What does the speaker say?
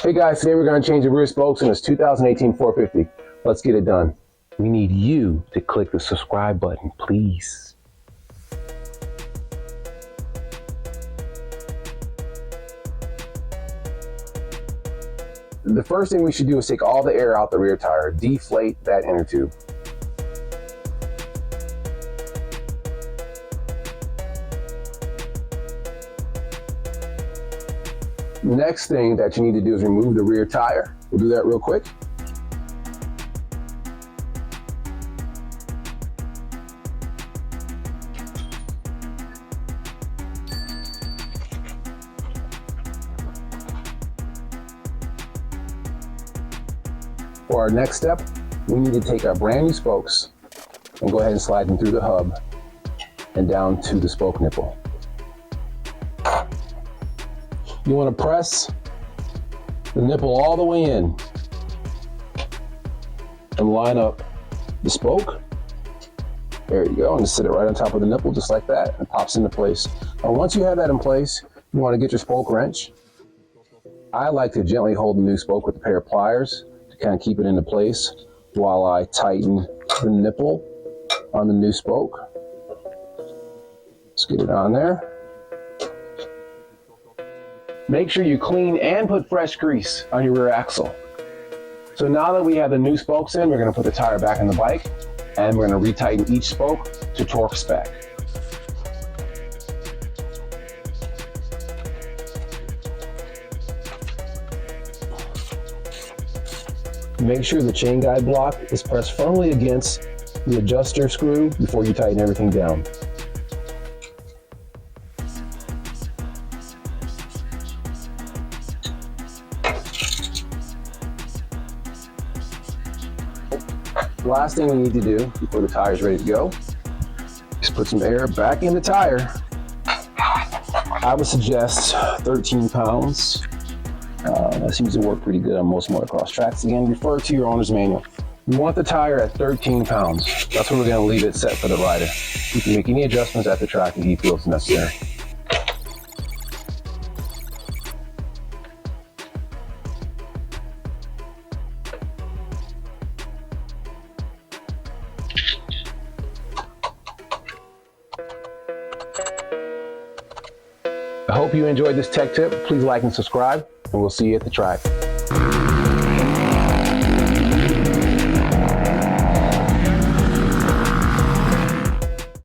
Hey guys, today we're going to change the rear spokes in this 2018 450. Let's get it done. We need you to click the subscribe button, please. The first thing we should do is take all the air out the rear tire, deflate that inner tube. Next thing that you need to do is remove the rear tire. We'll do that real quick. For our next step, we need to take our brand new spokes and go ahead and slide them through the hub and down to the spoke nipple. You want to press the nipple all the way in and line up the spoke. There you go, and just sit it right on top of the nipple just like that, and it pops into place. Now once you have that in place, you want to get your spoke wrench. I like to gently hold the new spoke with a pair of pliers to kind of keep it into place while I tighten the nipple on the new spoke. Let's get it on there. Make sure you clean and put fresh grease on your rear axle. So now that we have the new spokes in, we're going to put the tire back on the bike and we're going to retighten each spoke to torque spec. Make sure the chain guide block is pressed firmly against the adjuster screw before you tighten everything down. The last thing we need to do before the tire is ready to go is put some air back in the tire. I would suggest 13 pounds. That seems to work pretty good on most motocross tracks. Again, refer to your owner's manual. You want the tire at 13 pounds. That's where we're going to leave it set for the rider. You can make any adjustments at the track if he feels necessary. I hope you enjoyed this tech tip. Please like and subscribe, and we'll see you at the track.